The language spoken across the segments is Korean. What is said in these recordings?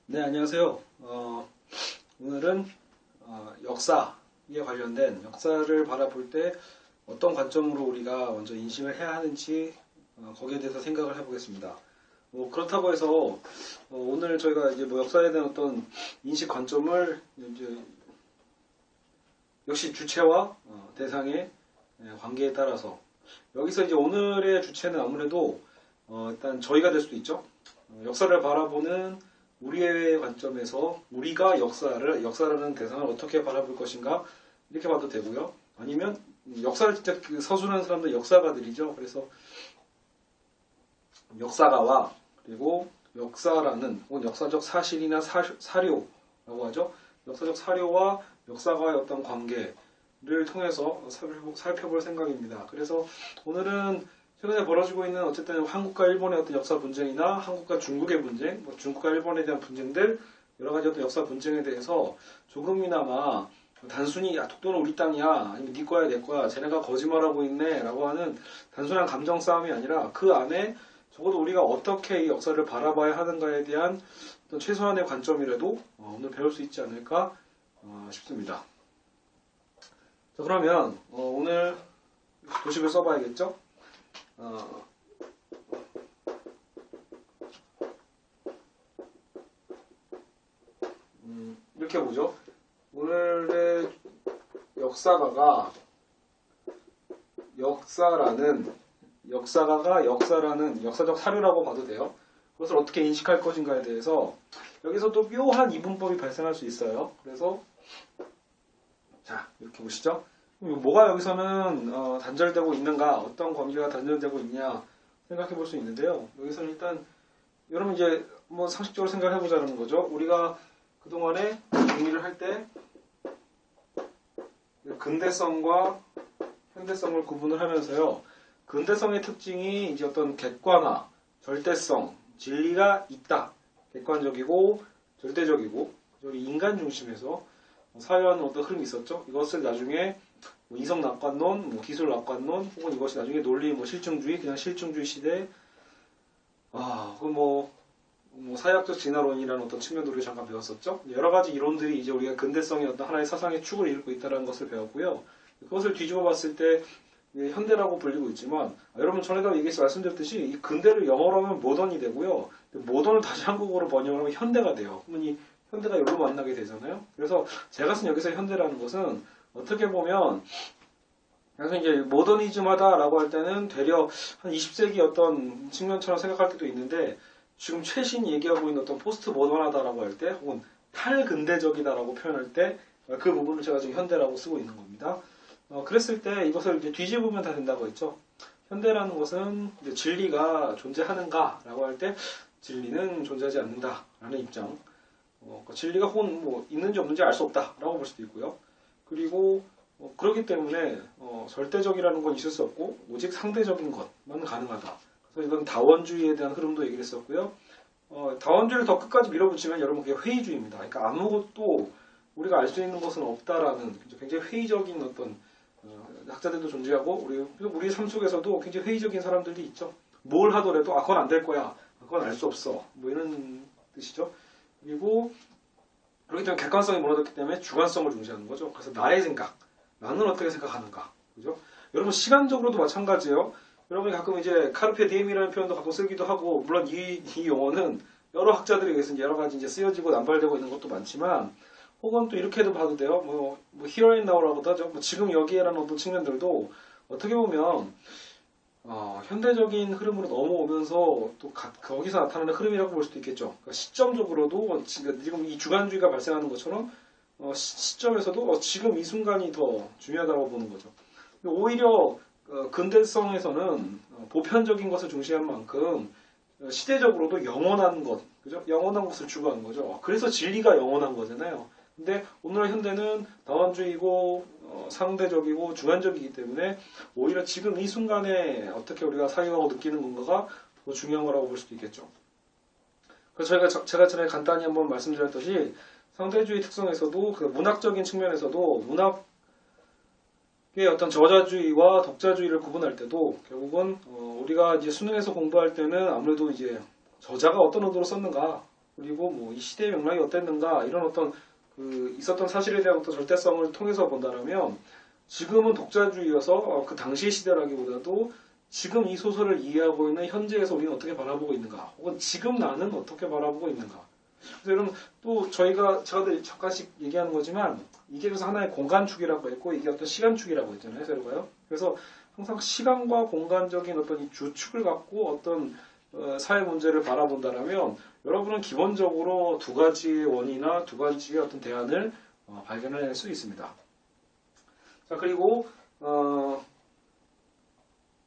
네, 안녕하세요. 오늘은 역사에 관련된 역사를 바라볼 때 어떤 관점으로 우리가 먼저 인식을 해야 하는지 거기에 대해서 생각을 해보겠습니다. 그렇다고 해서 오늘 저희가 이제 역사에 대한 어떤 인식 관점을 이제 역시 주체와 대상의 관계에 따라서 여기서 이제 오늘의 주체는 아무래도 일단 저희가 될 수도 있죠. 역사를 바라보는 우리의 관점에서 우리가 역사라는 대상을 어떻게 바라볼 것인가 이렇게 봐도 되고요. 아니면 역사를 진짜 서술하는 사람들 역사가들이죠. 그래서 역사가와 그리고 역사라는 혹은 역사적 사실이나 사료라고 하죠. 역사적 사료와 역사가의 어떤 관계를 통해서 살펴볼 생각입니다. 그래서 오늘은 최근에 벌어지고 있는 어쨌든 한국과 일본의 어떤 역사 분쟁이나 한국과 중국의 분쟁, 중국과 일본에 대한 분쟁들, 여러 가지 어떤 역사 분쟁에 대해서 조금이나마 단순히 야, 독도는 우리 땅이야, 아니면 네 거야, 내 거야, 쟤네가 거짓말하고 있네 라고 하는 단순한 감정 싸움이 아니라 그 안에 적어도 우리가 어떻게 이 역사를 바라봐야 하는가에 대한 어떤 최소한의 관점이라도 오늘 배울 수 있지 않을까 싶습니다. 자, 그러면 오늘 도식을 써봐야겠죠? 이렇게 보죠. 오늘의 역사가가 역사라는 역사적 사료라고 봐도 돼요. 그것을 어떻게 인식할 것인가에 대해서 여기서도 묘한 이분법이 발생할 수 있어요. 그래서 자, 이렇게 보시죠. 뭐가 여기서는 단절되고 있는가, 어떤 관계가 단절되고 있냐 생각해 볼 수 있는데요. 여기서는 일단 여러분 이제 상식적으로 생각해 보자는 거죠. 우리가 그동안에 정리를 할 때 근대성과 현대성을 구분을 하면서요. 근대성의 특징이 이제 어떤 객관화, 절대성, 진리가 있다. 객관적이고 절대적이고 인간 중심에서 사회하는 어떤 흐름이 있었죠. 이것을 나중에 이성 낙관론, 기술 낙관론, 혹은 이것이 나중에 논리, 실증주의, 그냥 실증주의 시대, 사회학적 진화론이라는 어떤 측면으로 잠깐 배웠었죠. 여러 가지 이론들이 이제 우리가 근대성의 어떤 하나의 사상의 축을 이루고 있다는 것을 배웠고요. 그것을 뒤집어 봤을 때 현대라고 불리고 있지만, 여러분 전에도 말씀드렸듯이 이 근대를 영어로 하면 모던이 되고요. 모던을 다시 한국어로 번역을 하면 현대가 돼요. 그러면 현대가 여기로 만나게 되잖아요. 그래서 제가 쓴 여기서 현대라는 것은 어떻게 보면 그래서 이제 모더니즘하다라고 할 때는 되려 한 20세기 어떤 측면처럼 생각할 때도 있는데 지금 최신 얘기하고 있는 어떤 포스트 모던하다라고 할 때 혹은 탈근대적이다라고 표현할 때 그 부분을 제가 지금 현대라고 쓰고 있는 겁니다. 그랬을 때 이것을 이제 뒤집으면 다 된다고 했죠. 현대라는 것은 이제 진리가 존재하는가라고 할 때 진리는 존재하지 않는다라는 입장. 진리가 혹은 있는지 없는지 알 수 없다라고 볼 수도 있고요. 그리고 그렇기 때문에 절대적이라는 건 있을 수 없고 오직 상대적인 것만 가능하다. 그래서 이건 다원주의에 대한 흐름도 얘기를 했었고요. 다원주의를 더 끝까지 밀어붙이면 여러분 그게 회의주의입니다. 그러니까 아무것도 우리가 알 수 있는 것은 없다라는 굉장히 회의적인 어떤 학자들도 존재하고 우리 삶 속에서도 굉장히 회의적인 사람들도 있죠. 뭘 하더라도 그건 안 될 거야. 그건 알 수 없어. 이런 뜻이죠. 그리고 그렇기 때문에 객관성이 무너졌기 때문에 주관성을 중시하는 거죠. 그래서 나의 생각, 나는 어떻게 생각하는가, 그죠? 여러분 시간적으로도 마찬가지예요. 여러분이 가끔 이제 카르페 디엠이라는 표현도 가끔 쓰기도 하고, 물론 이 용어는 여러 학자들에 의해서 여러 가지 이제 쓰여지고 남발되고 있는 것도 많지만, 혹은 또 이렇게도 봐도 돼요. here and now라고도 하죠. 지금 여기에라는 어떤 측면들도 어떻게 보면 현대적인 흐름으로 넘어오면서 또 거기서 나타나는 흐름이라고 볼 수도 있겠죠. 그러니까 시점적으로도 지금 이 주관주의가 발생하는 것처럼 시점에서도 지금 이 순간이 더 중요하다고 보는 거죠. 오히려 근대성에서는 보편적인 것을 중시한 만큼 시대적으로도 영원한 것, 그죠? 영원한 것을 추구하는 거죠. 그래서 진리가 영원한 거잖아요. 근데 오늘의 현대는 다원주의고 상대적이고 주관적이기 때문에 오히려 지금 이 순간에 어떻게 우리가 사용하고 느끼는 건가가 더 중요한 거라고 볼 수도 있겠죠. 그래서 제가 전에 간단히 한번 말씀드렸듯이 상대주의 특성에서도 그 문학적인 측면에서도 문학의 어떤 저자주의와 독자주의를 구분할 때도 결국은 우리가 이제 수능에서 공부할 때는 아무래도 이제 저자가 어떤 의도로 썼는가, 그리고 뭐 이 시대의 맥락이 어땠는가 이런 어떤 그 있었던 사실에 대한 어떤 절대성을 통해서 본다면 지금은 독자주의여서 그 당시의 시대라기보다도 지금 이 소설을 이해하고 있는 현재에서 우리는 어떻게 바라보고 있는가 혹은 지금 나는 어떻게 바라보고 있는가. 그래서 여러분 또 제가 잠깐씩 얘기하는 거지만 이게 그래서 하나의 공간축이라고 했고 이게 어떤 시간축이라고 했잖아요. 세로가요. 그래서 항상 시간과 공간적인 어떤 이 주축을 갖고 어떤 사회 문제를 바라본다면 여러분은 기본적으로 두 가지의 원이나 두 가지의 어떤 대안을 발견할 수 있습니다. 자, 그리고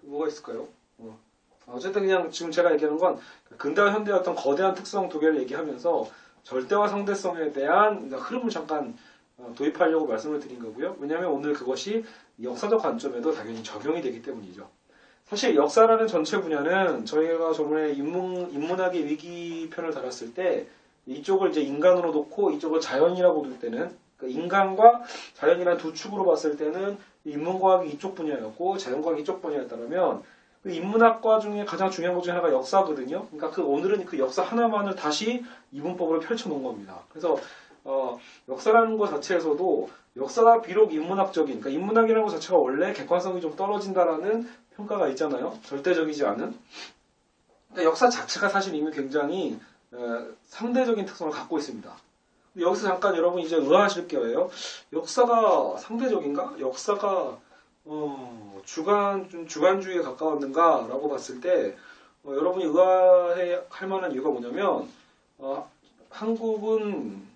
뭐가 있을까요? 어쨌든 그냥 지금 제가 얘기하는 건 근대와 현대의 어떤 거대한 특성 두 개를 얘기하면서 절대와 상대성에 대한 흐름을 잠깐 도입하려고 말씀을 드린 거고요. 왜냐하면 오늘 그것이 역사적 관점에도 당연히 적용이 되기 때문이죠. 사실 역사라는 전체 분야는 저희가 저번에 인문학의 위기편을 달았을 때 이쪽을 이제 인간으로 놓고 이쪽을 자연이라고 둘 때는 그러니까 인간과 자연이라는 두 축으로 봤을 때는 인문과학이 이쪽 분야였고 자연과학이 이쪽 분야였다면 그 인문학과 중에 가장 중요한 것 중에 하나가 역사거든요. 그러니까 오늘은 그 역사 하나만을 다시 이분법으로 펼쳐놓은 겁니다. 그래서 역사라는 것 자체에서도 역사가 비록 인문학적인, 그러니까 인문학이라는 것 자체가 원래 객관성이 좀 떨어진다라는 평가가 있잖아요. 절대적이지 않은. 그러니까 역사 자체가 사실 이미 굉장히 상대적인 특성을 갖고 있습니다. 여기서 잠깐 여러분 이제 의아하실 거예요. 역사가 상대적인가? 역사가 주관주의에 가까웠는가? 라고 봤을 때 여러분이 의아할 만한 이유가 뭐냐면 한국은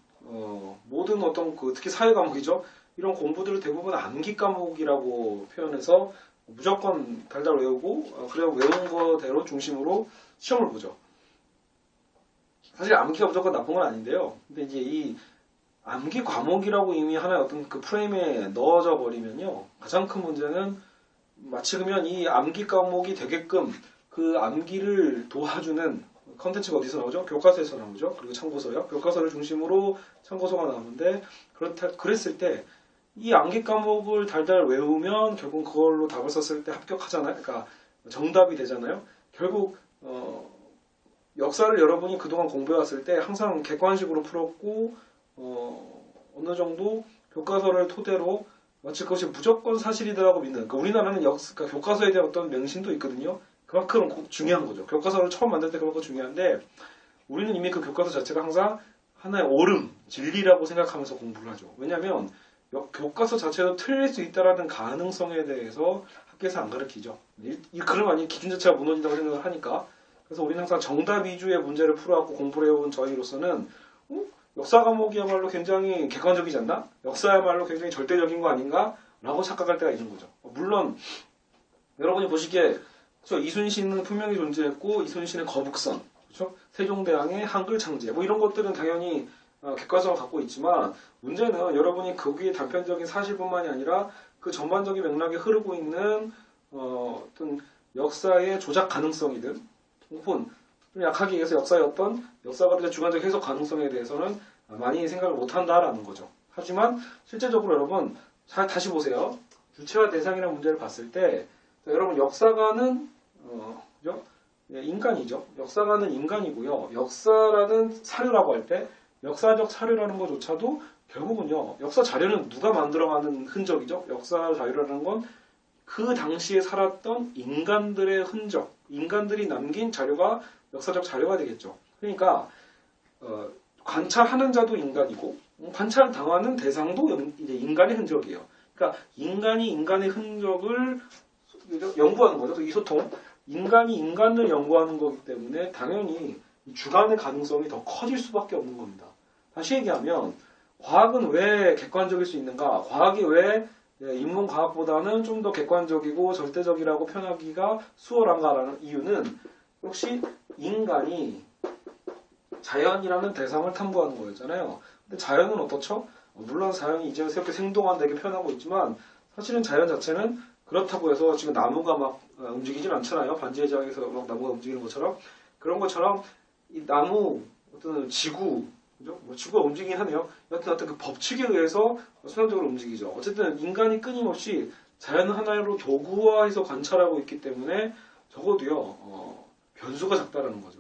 모든 어떤 특히 사회 과목이죠. 이런 공부들을 대부분 암기 과목이라고 표현해서 무조건 달달 외우고 그래 외운 거대로 중심으로 시험을 보죠. 사실 암기가 무조건 나쁜 건 아닌데요. 근데 이제 이 암기 과목이라고 이미 하나의 어떤 그 프레임에 넣어져 버리면요. 가장 큰 문제는 마치 그러면 이 암기 과목이 되게끔 그 암기를 도와주는 컨텐츠가 어디서 나오죠? 교과서에서 나오죠. 그리고 참고서요. 교과서를 중심으로 참고서가 나오는데 그랬을 때 이 암기 과목을 달달 외우면 결국 그걸로 답을 썼을 때 합격하잖아요. 그러니까 정답이 되잖아요. 결국 역사를 여러분이 그동안 공부해왔을 때 항상 객관식으로 풀었고 어느 정도 교과서를 토대로 마치 그것이 무조건 사실이다라고 믿는. 그러니까 우리나라는 그러니까 교과서에 대한 어떤 맹신도 있거든요. 그만큼 중요한 거죠. 교과서를 처음 만들 때 그만큼 중요한데 우리는 이미 그 교과서 자체가 항상 하나의 옳음, 진리라고 생각하면서 공부를 하죠. 왜냐하면 교과서 자체도 틀릴 수 있다라는 가능성에 대해서 학교에서 안 가르치죠. 그러면 아니 기준 자체가 무너진다고 생각을 하니까. 그래서 우리는 항상 정답 위주의 문제를 풀어갖고 공부를 해온 저희로서는 역사 과목이야말로 굉장히 객관적이지 않나? 역사야말로 굉장히 절대적인 거 아닌가? 라고 착각할 때가 있는 거죠. 물론 여러분이 보시기에 그렇죠? 이순신은 분명히 존재했고 이순신의 거북선, 그렇죠? 세종대왕의 한글 창제 뭐 이런 것들은 당연히 객관성을 갖고 있지만 문제는 여러분이 거기에 단편적인 사실뿐만이 아니라 그 전반적인 맥락에 흐르고 있는 어떤 역사의 조작 가능성이든 혹은 좀 약하게 얘기해서 역사의 어떤 역사가 주관적 해석 가능성에 대해서는 많이 생각을 못한다라는 거죠. 하지만 실제적으로 여러분 다시 보세요. 주체와 대상이라는 문제를 봤을 때 여러분 역사가는 그죠? 인간이죠. 역사가는 인간이고요. 역사라는 사료라고 할 때 역사적 사료라는 것조차도 결국은요. 역사 자료는 누가 만들어가는 흔적이죠. 역사 자료라는 건 그 당시에 살았던 인간들의 흔적, 인간들이 남긴 자료가 역사적 자료가 되겠죠. 그러니까 관찰하는 자도 인간이고 관찰당하는 대상도 이제 인간의 흔적이에요. 그러니까 인간이 인간의 흔적을 연구하는 거죠. 이 소통. 인간이 인간을 연구하는 거기 때문에 당연히 주관의 가능성이 더 커질 수밖에 없는 겁니다. 다시 얘기하면 과학은 왜 객관적일 수 있는가? 과학이 왜 인문과학보다는 좀 더 객관적이고 절대적이라고 표현하기가 수월한가라는 이유는 역시 인간이 자연이라는 대상을 탐구하는 거였잖아요. 근데 자연은 어떻죠? 물론 자연이 이제 이렇게 생동한다게 표현하고 있지만 사실은 자연 자체는 그렇다고 해서 지금 나무가 막 움직이진 않잖아요. 반지의 제왕에서 막 나무가 움직이는 것처럼 그런 것처럼 이 나무 어떤 지구 그죠? 뭐 지구가 움직이긴 하네요. 여튼 어떤 그 법칙에 의해서 순환적으로 움직이죠. 어쨌든 인간이 끊임없이 자연을 하나로 도구화해서 관찰하고 있기 때문에 적어도요 변수가 작다라는 거죠.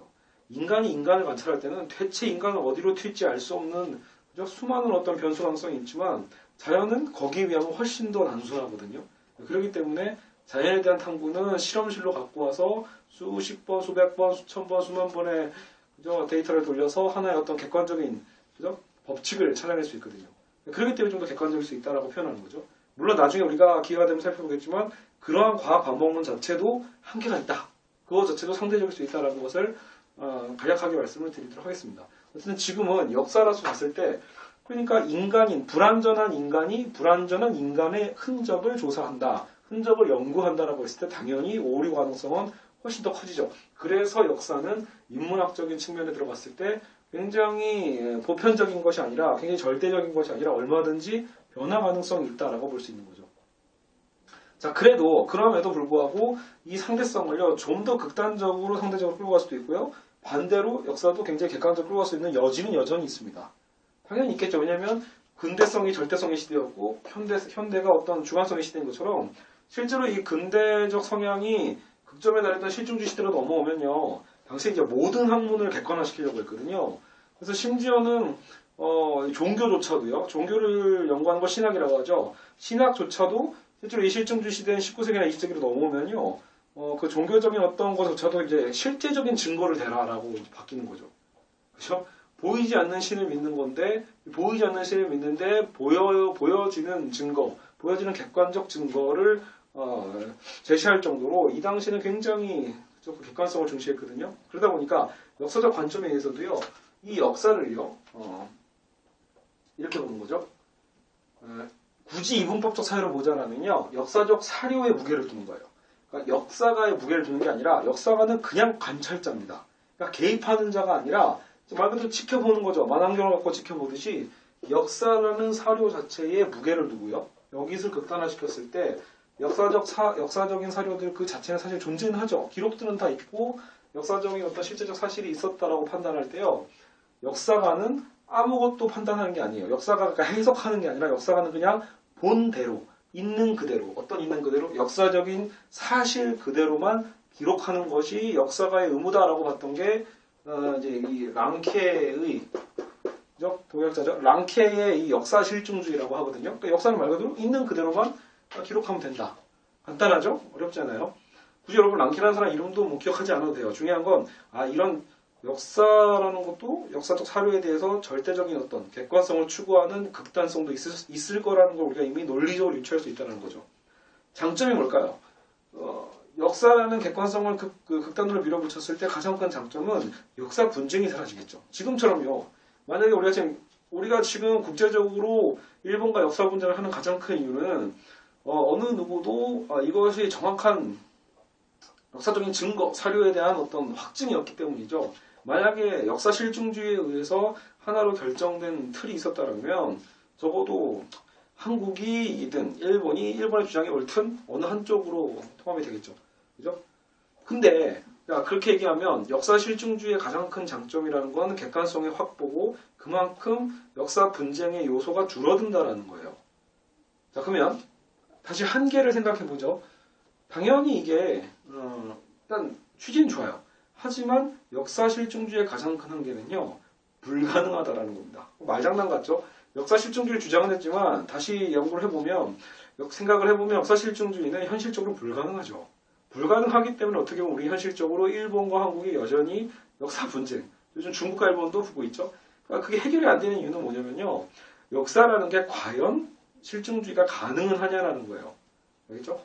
인간이 인간을 관찰할 때는 대체 인간은 어디로 튈지 알 수 없는 그죠? 수많은 어떤 변수 가능성이 있지만 자연은 거기에 비하면 훨씬 더 단순하거든요. 그렇기 때문에 자연에 대한 탐구는 실험실로 갖고 와서 수십 번, 수백 번, 수천 번, 수만 번의 그죠? 데이터를 돌려서 하나의 어떤 객관적인 그죠? 법칙을 찾아낼 수 있거든요. 그렇기 때문에 좀 더 객관적일 수 있다라고 표현하는 거죠. 물론 나중에 우리가 기회가 되면 살펴보겠지만 그러한 과학 반복론 자체도 한계가 있다. 그거 자체도 상대적일 수 있다는 것을 간략하게 말씀을 드리도록 하겠습니다. 어쨌든 지금은 역사라서 봤을 때 그러니까 인간인, 불완전한 인간이 불완전한 인간의 흔적을 조사한다. 흔적을 연구한다라고 했을 때 당연히 오류 가능성은 훨씬 더 커지죠. 그래서 역사는 인문학적인 측면에 들어갔을 때 굉장히 보편적인 것이 아니라 굉장히 절대적인 것이 아니라 얼마든지 변화 가능성이 있다라고 볼 수 있는 거죠. 자, 그럼에도 불구하고 이 상대성을요, 좀 더 극단적으로 상대적으로 끌고 갈 수도 있고요. 반대로 역사도 굉장히 객관적으로 끌고 갈 수 있는 여지는 여전히 있습니다. 당연히 있겠죠. 왜냐하면 근대성이 절대성의 시대였고 현대가 어떤 주관성의 시대인 것처럼 실제로 이 근대적 성향이 극점에 달했던 실증주의 시대로 넘어오면요. 당시에 이제 모든 학문을 객관화시키려고 했거든요. 그래서 심지어는 종교조차도요. 종교를 연구하는 걸 신학이라고 하죠. 신학조차도 실제로 이 실증주의 시대는 19세기나 20세기로 넘어오면요. 그 종교적인 어떤 것조차도 이제 실제적인 증거를 대라라고 바뀌는 거죠. 그렇죠? 보이지 않는 신을 믿는 건데 보이지 않는 신을 믿는데 보여지는 증거, 보여지는 객관적 증거를 제시할 정도로 이 당시는 굉장히 객관성을 중시했거든요. 그러다 보니까 역사적 관점에 의해서도요. 이 역사를요. 이렇게 보는 거죠. 굳이 이분법적 사유로 보자면요. 역사적 사료의 무게를 두는 거예요. 그러니까 역사가의 무게를 두는 게 아니라 역사가는 그냥 관찰자입니다. 그러니까 개입하는 자가 아니라 말 그대로 지켜보는 거죠. 만안경을 갖고 지켜보듯이 역사라는 사료 자체에 무게를 두고요. 여기서 극단화시켰을 때 역사적인 사료들 그 자체는 사실 존재는 하죠. 기록들은 다 있고 역사적인 어떤 실제적 사실이 있었다라고 판단할 때요. 역사가는 아무것도 판단하는 게 아니에요. 역사가가 해석하는 게 아니라 역사가는 그냥 본대로 있는 그대로 어떤 있는 그대로 역사적인 사실 그대로만 기록하는 것이 역사가의 의무다라고 봤던 게 이제 이 랑케의 동역자죠. 랑케의 이 역사 실증주의라고 하거든요. 그러니까 역사는 말 그대로 있는 그대로만 기록하면 된다. 간단하죠? 어렵지 않아요? 굳이 여러분 랑케라는 사람 이름도 뭐 기억하지 않아도 돼요. 중요한 건 이런 역사라는 것도 역사적 사료에 대해서 절대적인 어떤 객관성을 추구하는 극단성도 있을 거라는 걸 우리가 이미 논리적으로 유추할 수 있다는 거죠. 장점이 뭘까요? 역사라는 객관성을 극단으로 밀어붙였을 때 가장 큰 장점은 역사 분쟁이 사라지겠죠. 지금처럼요. 만약에 우리가 지금 국제적으로 일본과 역사 분쟁을 하는 가장 큰 이유는 어느 누구도 이것이 정확한 역사적인 증거, 사료에 대한 어떤 확증이 없기 때문이죠. 만약에 역사 실증주의에 의해서 하나로 결정된 틀이 있었다면 적어도 한국이든 일본의 주장이 옳든 어느 한쪽으로 통합이 되겠죠. 그죠? 근데 그렇게 얘기하면 역사 실증주의의 가장 큰 장점이라는 건 객관성의 확보고 그만큼 역사 분쟁의 요소가 줄어든다는 거예요. 자, 그러면 다시 한계를 생각해 보죠. 당연히 이게 일단 취지는 좋아요. 하지만 역사 실증주의의 가장 큰 한계는요. 불가능하다라는 겁니다. 말장난 같죠? 역사 실증주의 주장은 했지만 다시 연구를 해보면 생각을 해보면 역사 실증주의는 현실적으로 불가능하죠. 불가능하기 때문에 어떻게 보면 우리 현실적으로 일본과 한국이 여전히 역사 분쟁, 요즘 중국과 일본도 붙고 있죠. 그러니까 그게 해결이 안 되는 이유는 뭐냐면요. 역사라는 게 과연 실증주의가 가능은 하냐라는 거예요. 알겠죠?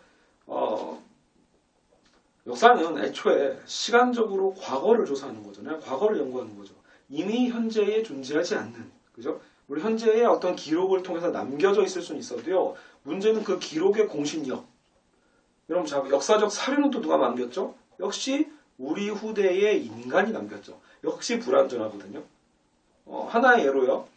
역사는 애초에 시간적으로 과거를 조사하는 거잖아요. 과거를 연구하는 거죠. 이미 현재에 존재하지 않는, 그죠? 우리 현재의 어떤 기록을 통해서 남겨져 있을 수는 있어도요. 문제는 그 기록의 공신력. 여러분, 역사적 사료는 또 누가 남겼죠? 역시 우리 후대의 인간이 남겼죠. 역시 불완전하거든요. 하나의 예로요.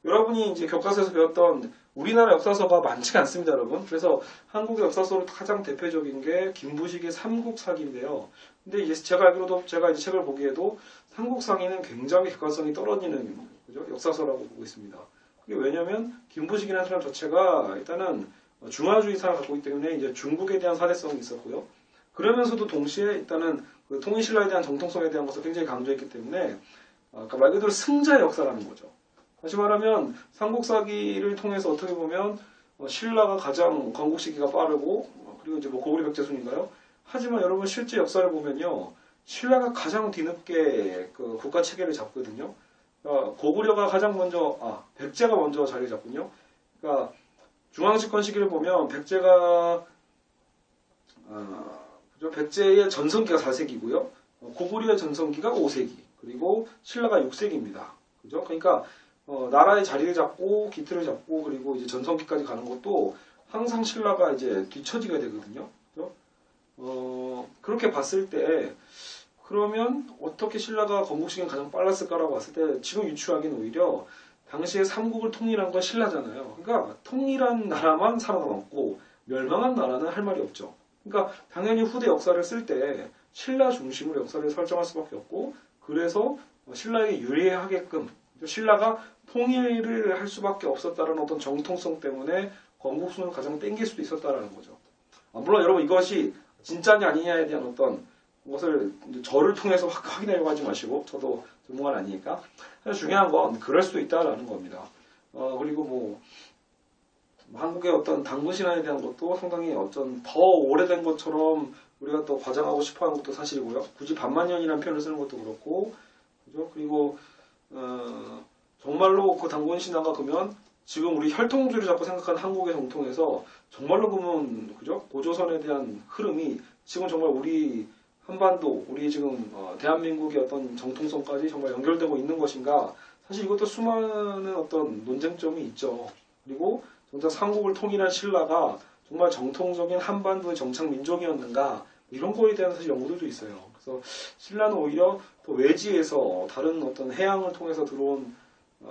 여러분이 이제 교과서에서 배웠던 우리나라 역사서가 많지가 않습니다, 여러분. 그래서 한국의 역사서로 가장 대표적인 게 김부식의 삼국사기인데요. 근데 이제 제가 알기로도 제가 이제 책을 보기에도 삼국사기는 굉장히 객관성이 떨어지는 그죠? 역사서라고 보고 있습니다. 그게 왜냐면 김부식이라는 사람 자체가 일단은 중화주의사를 갖고 있기 때문에 이제 중국에 대한 사대성이 있었고요. 그러면서도 동시에 일단은 그 통일신라에 대한 정통성에 대한 것을 굉장히 강조했기 때문에 그러니까 말 그대로 승자의 역사라는 거죠. 다시 말하면 삼국사기를 통해서 어떻게 보면 신라가 가장 건국 시기가 빠르고 그리고 이제 뭐 고구려 백제순인가요? 하지만 여러분 실제 역사를 보면요, 신라가 가장 뒤늦게 그 국가 체계를 잡거든요. 그러니까 고구려가 가장 먼저 백제가 먼저 자리 잡군요. 그러니까 중앙집권 시기를 보면 백제가 백제의 전성기가 4세기고요. 고구려의 전성기가 5세기, 그리고 신라가 6세기입니다. 그죠? 그러니까 나라의 자리를 잡고 기틀을 잡고 그리고 이제 전성기까지 가는 것도 항상 신라가 이제 뒤처지게 되거든요. 그죠? 그렇게 봤을 때 그러면 어떻게 신라가 건국 시기가 가장 빨랐을까라고 봤을 때 지금 유추하기는 오히려 당시에 삼국을 통일한 건 신라잖아요. 그러니까 통일한 나라만 살아남았고 멸망한 나라는 할 말이 없죠. 그러니까 당연히 후대 역사를 쓸 때 신라 중심으로 역사를 설정할 수밖에 없고, 그래서 신라에게 유리하게끔 신라가 통일을 할 수밖에 없었다는 어떤 정통성 때문에 건국순을 가장 땡길 수도 있었다는 거죠. 물론 여러분 이것이 진짜냐 아니냐에 대한 어떤 것을 저를 통해서 확인하려고 하지 마시고, 저도 전문가는 아니니까. 중요한 건 그럴 수도 있다라는 겁니다. 그리고 뭐 한국의 어떤 당군 신화에 대한 것도 상당히 어떤 더 오래된 것처럼 우리가 또 과장하고 싶어하는 것도 사실이고요. 굳이 반만년이라는 표현을 쓰는 것도 그렇고, 그죠? 그리고 정말로 그 당군 신화가 그러면 지금 우리 혈통주의를 자꾸 생각하는 한국의 정통에서 정말로 보면 그죠? 고조선에 대한 흐름이 지금 정말 우리 한반도, 우리 지금 대한민국의 어떤 정통성까지 정말 연결되고 있는 것인가? 사실 이것도 수많은 어떤 논쟁점이 있죠. 그리고 정작 삼국을 통일한 신라가 정말 정통적인 한반도의 정착 민족이었는가? 이런 거에 대한 사실 연구들도 있어요. 그래서 신라는 오히려 더 외지에서 다른 어떤 해양을 통해서 들어온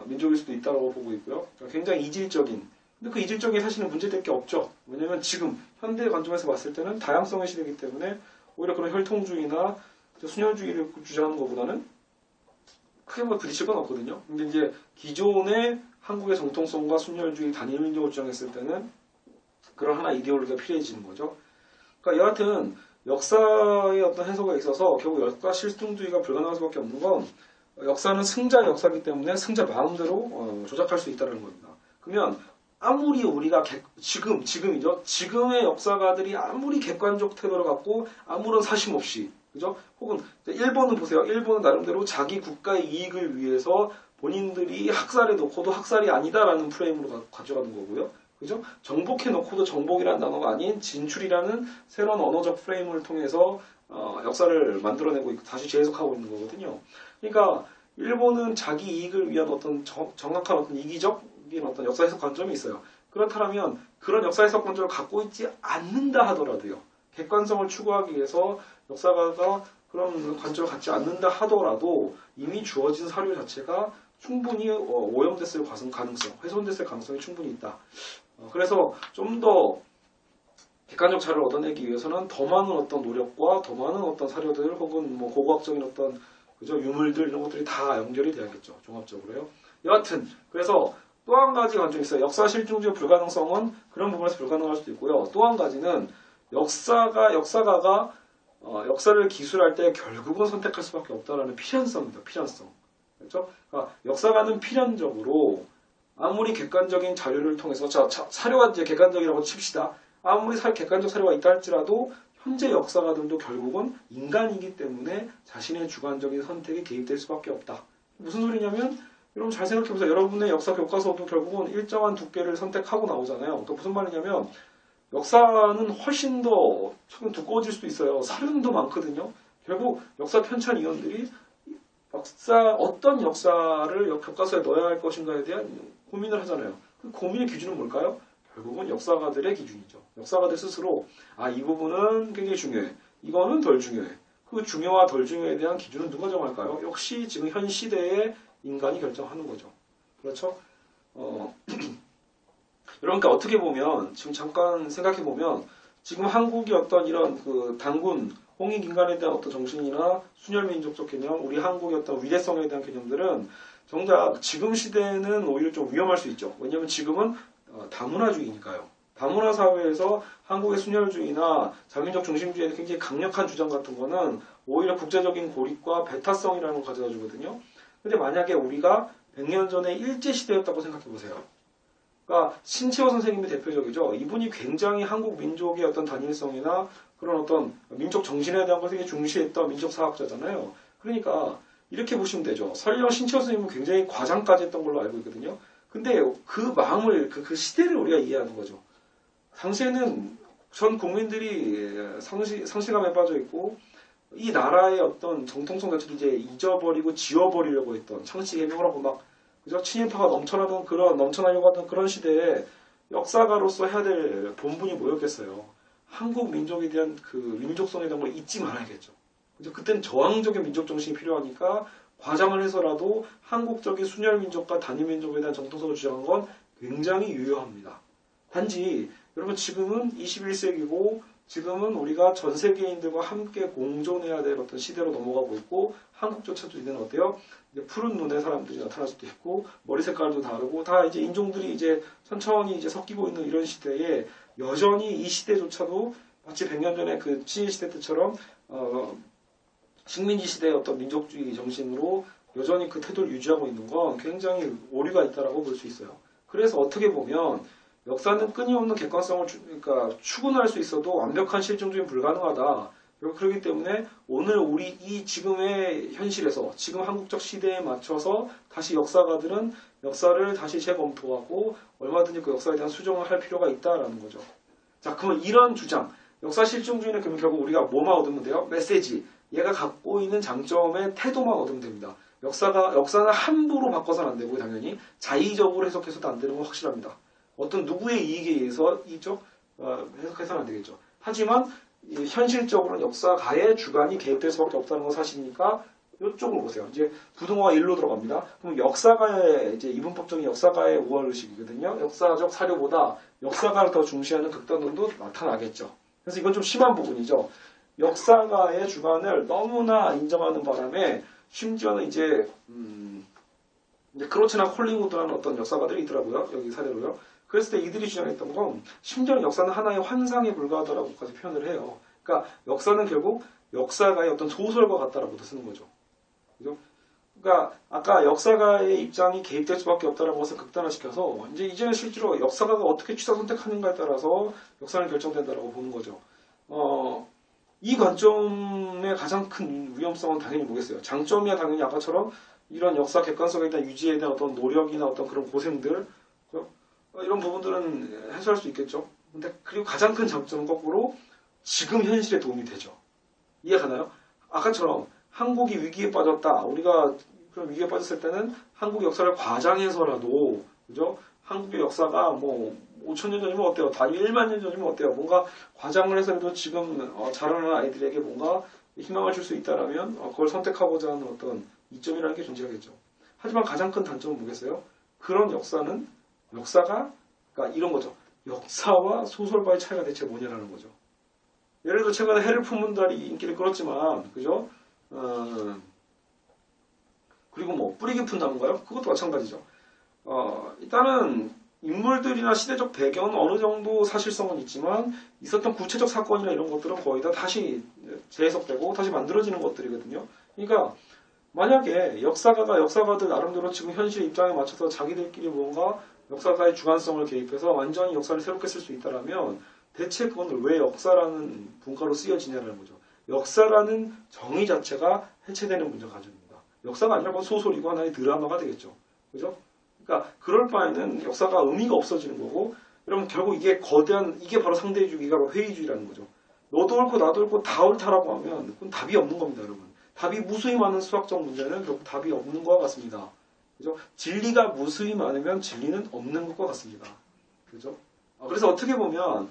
민족일 수도 있다고 보고 있고요. 그러니까 굉장히 이질적인. 근데 그 이질적인 사실은 문제될 게 없죠. 왜냐면 지금 현대 관점에서 봤을 때는 다양성의 시대이기 때문에 오히려 그런 혈통주의나 순혈주의를 주장하는 것보다는 크게 뭐 부딪힐 건 없거든요. 근데 이제 기존의 한국의 정통성과 순혈주의 단일민족을 주장했을 때는 그런 하나의 이데올로기가 필요해지는 거죠. 그러니까 여하튼 역사의 어떤 해석에 있어서 결국 역사 실증주의가 불가능할 수밖에 없는 건 역사는 승자의 역사이기 때문에 승자 마음대로 조작할 수 있다는 겁니다. 그러면 아무리 우리가 지금이죠. 지금의 역사가들이 아무리 객관적 태도를 갖고 아무런 사심 없이, 그죠? 혹은 일본은 보세요. 일본은 나름대로 자기 국가의 이익을 위해서 본인들이 학살해 놓고도 학살이 아니다라는 프레임으로 가져가는 거고요. 그죠? 정복해 놓고도 정복이라는 단어가 아닌 진출이라는 새로운 언어적 프레임을 통해서 역사를 만들어내고 있고 다시 재해석하고 있는 거거든요. 그러니까 일본은 자기 이익을 위한 어떤 정확한 어떤 이기적인 어떤 역사 해석 관점이 있어요. 그렇다면 그런 역사 해석 관점을 갖고 있지 않는다 하더라도요. 객관성을 추구하기 위해서 역사가가 그런 관점을 갖지 않는다 하더라도 이미 주어진 사료 자체가 충분히 오염됐을 가능성, 훼손됐을 가능성이 충분히 있다. 그래서 좀 더 객관적 자료를 얻어내기 위해서는 더 많은 어떤 노력과 더 많은 어떤 사료들 혹은 뭐 고고학적인 어떤 그죠? 유물들 이런 것들이 다 연결이 돼야겠죠. 종합적으로요. 여하튼 그래서 또 한 가지 관점이 있어요. 역사 실증주의 불가능성은 그런 부분에서 불가능할 수도 있고요. 또 한 가지는 역사가가 역사를 기술할 때 결국은 선택할 수밖에 없다라는 필연성입니다. 필연성. 그렇죠? 그러니까 역사가는 필연적으로 아무리 객관적인 자료를 통해서 사료가 이제 객관적이라고 칩시다. 아무리 객관적 사료가 있다 할지라도 현재 역사가들도 결국은 인간이기 때문에 자신의 주관적인 선택에 개입될 수밖에 없다. 무슨 소리냐면 여러분 잘 생각해보세요. 여러분의 역사 교과서도 결국은 일정한 두께를 선택하고 나오잖아요. 그러니까 무슨 말이냐면 역사는 훨씬 더 두꺼워질 수도 있어요. 사료는 더 많거든요. 결국 역사 편찬 위원들이 어떤 역사를 교과서에 넣어야 할 것인가에 대한 고민을 하잖아요. 그 고민의 기준은 뭘까요? 결국은 역사가들의 기준이죠. 역사가들 스스로 이 부분은 굉장히 중요해. 이거는 덜 중요해. 그 중요와 덜 중요에 대한 기준은 누가 정할까요? 역시 지금 현 시대의 인간이 결정하는 거죠. 그렇죠? 그러니까 어떻게 보면 지금 잠깐 생각해 보면 지금 한국이 어떤 이런 그 단군 홍익인간에 대한 어떤 정신이나 순혈민족적 개념, 우리 한국의 어떤 위대성에 대한 개념들은 정작 지금 시대에는 오히려 좀 위험할 수 있죠. 왜냐하면 지금은 다문화주의니까요. 다문화 사회에서 한국의 순혈주의나 자민족 중심주의의 굉장히 강력한 주장 같은 거는 오히려 국제적인 고립과 배타성이라는 걸 가져다 주거든요. 근데 만약에 우리가 100년 전에 일제시대였다고 생각해 보세요. 그러니까 신채호 선생님이 대표적이죠. 이분이 굉장히 한국 민족의 어떤 단일성이나 그런 어떤 민족 정신에 대한 걸 되게 중시했던 민족사학자잖아요. 그러니까 이렇게 보시면 되죠. 설령 신채호 선생님은 굉장히 과장까지 했던 걸로 알고 있거든요. 근데 그 마음을, 그 시대를 우리가 이해하는 거죠. 당시에는 전 국민들이 상실감에 빠져 있고 이 나라의 어떤 정통성 자체를 이제 잊어버리고 지워버리려고 했던 창씨개명을 하고 막 그죠? 친일파가 넘쳐나려고 하던 그런 시대에 역사가로서 해야 될 본분이 뭐였겠어요? 한국 민족에 대한 그 민족성에 대한 걸 잊지 말아야겠죠. 그죠? 그때는 저항적인 민족 정신이 필요하니까 과장을 해서라도 한국적인 순혈 민족과 단일 민족에 대한 정통성을 주장한 건 굉장히 유효합니다. 단지 여러분 지금은 21세기고 지금은 우리가 전 세계인들과 함께 공존해야 될 어떤 시대로 넘어가고 있고 한국조차도 이제는 어때요? 이제 푸른 눈의 사람들이 나타날 수도 있고 머리 색깔도 다르고 다 이제 인종들이 이제 천천히 이제 섞이고 있는 이런 시대에 여전히 이 시대조차도 마치 100년 전에 그 친일시대 때처럼 식민지 시대의 어떤 민족주의 정신으로 여전히 그 태도를 유지하고 있는 건 굉장히 오류가 있다라고 볼 수 있어요. 그래서 어떻게 보면 역사는 끊임없는 객관성을 그러니까 추구할 수 있어도 완벽한 실증주의는 불가능하다. 그렇기 때문에 오늘 우리 이 지금의 현실에서 지금 한국적 시대에 맞춰서 다시 역사가들은 역사를 다시 재검토하고 얼마든지 그 역사에 대한 수정을 할 필요가 있다라는 거죠. 자, 그러면 이런 주장, 역사 실증주의는 그러면 결국 우리가 뭐만 얻으면 돼요? 메시지. 얘가 갖고 있는 장점의 태도만 얻으면 됩니다. 역사는 함부로 바꿔서는 안 되고 당연히 자의적으로 해석해서도 안 되는 건 확실합니다. 어떤 누구의 이익에 의해서 해석해서는 안 되겠죠. 하지만 현실적으로는 역사가의 주관이 개입될 수밖에 없다는 건 사실이니까 이쪽으로 보세요. 이제 부동어가 1로 들어갑니다. 그럼 역사가의 이제 이분법적인 역사가의 우월의식이거든요. 역사적 사료보다 역사가를 더 중시하는 극단론도 나타나겠죠. 그래서 이건 좀 심한 부분이죠. 역사가의 주관을 너무나 인정하는 바람에 심지어는 이제 크로츠나 콜링우드라는 어떤 역사가들이 있더라고요. 여기 사례로요. 그랬을 때 이들이 주장했던 건 심지어는 역사는 하나의 환상에 불과하다라고까지 표현을 해요. 그러니까 역사는 결국 역사가의 어떤 소설과 같다라고도 쓰는 거죠. 그죠? 그러니까 아까 역사가의 입장이 개입될 수밖에 없다라고 해서 극단화시켜서 이제는 실제로 역사가가 어떻게 취사 선택하는가에 따라서 역사는 결정된다라고 보는 거죠. 이 관점의 가장 큰 위험성은 당연히 뭐겠어요? 장점이야 당연히 아까처럼 이런 역사 객관성에 대한 유지에 대한 어떤 노력이나 어떤 그런 고생들 이런 부분들은 해소할 수 있겠죠. 근데 그리고 가장 큰 장점은 거꾸로 지금 현실에 도움이 되죠. 이해가나요? 아까처럼 한국이 위기에 빠졌다. 우리가 그런 위기에 빠졌을 때는 한국 역사를 과장해서라도 그죠? 한국의 역사가 뭐 5,000년 전이면 어때요? 다 1만 년 전이면 어때요? 뭔가 과장을 해서라도 지금 자라는 아이들에게 뭔가 희망을 줄 수 있다라면 그걸 선택하고자 하는 어떤 이점이라는 게 존재하겠죠. 하지만 가장 큰 단점은 뭐겠어요? 그런 역사가 그러니까 이런 거죠. 역사와 소설과의 차이가 대체 뭐냐라는 거죠. 예를 들어 최근에 해를 품은 달이 인기를 끌었지만 그죠? 그리고 뭐 뿌리 깊은 나무인가요? 그것도 마찬가지죠. 일단은 인물들이나 시대적 배경은 어느 정도 사실성은 있지만 있었던 구체적 사건이나 이런 것들은 거의 다 다시 재해석되고 다시 만들어지는 것들이거든요. 그러니까 만약에 역사가들 나름대로 지금 현실 입장에 맞춰서 자기들끼리 뭔가 역사가의 주관성을 개입해서 완전히 역사를 새롭게 쓸 수 있다면 대체 그건 왜 역사라는 분과로 쓰여지냐는 거죠. 역사라는 정의 자체가 해체되는 문제가 가져옵니다. 역사가 아니라 그건 소설이고 하나의 드라마가 되겠죠. 그죠? 그러니까 그럴 바에는 역사가 의미가 없어지는 거고 여러분 결국 이게 바로 상대주의가 회의주의라는 거죠. 너도 옳고 나도 옳고 다 옳다라고 하면 그건 답이 없는 겁니다, 여러분. 답이 무수히 많은 수학적 문제는 결국 답이 없는 것과 같습니다. 그죠? 진리가 무수히 많으면 진리는 없는 것과 같습니다. 그죠? 그래서 어떻게 보면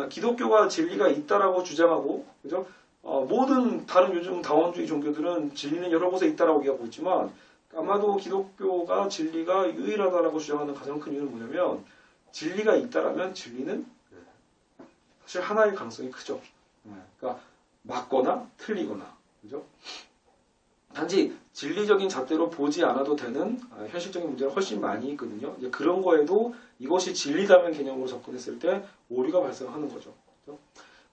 기독교가 진리가 있다라고 주장하고 그죠? 모든 다른 요즘 다원주의 종교들은 진리는 여러 곳에 있다라고 얘기하고 있지만 아마도 기독교가 진리가 유일하다라고 주장하는 가장 큰 이유는 뭐냐면 진리가 있다라면 진리는 사실 하나일 가능성이 크죠. 그러니까 맞거나 틀리거나 그죠? 단지 진리적인 잣대로 보지 않아도 되는 현실적인 문제가 훨씬 많이 있거든요. 이제 그런 거에도 이것이 진리다면 개념으로 접근했을 때 오류가 발생하는 거죠. 그렇죠?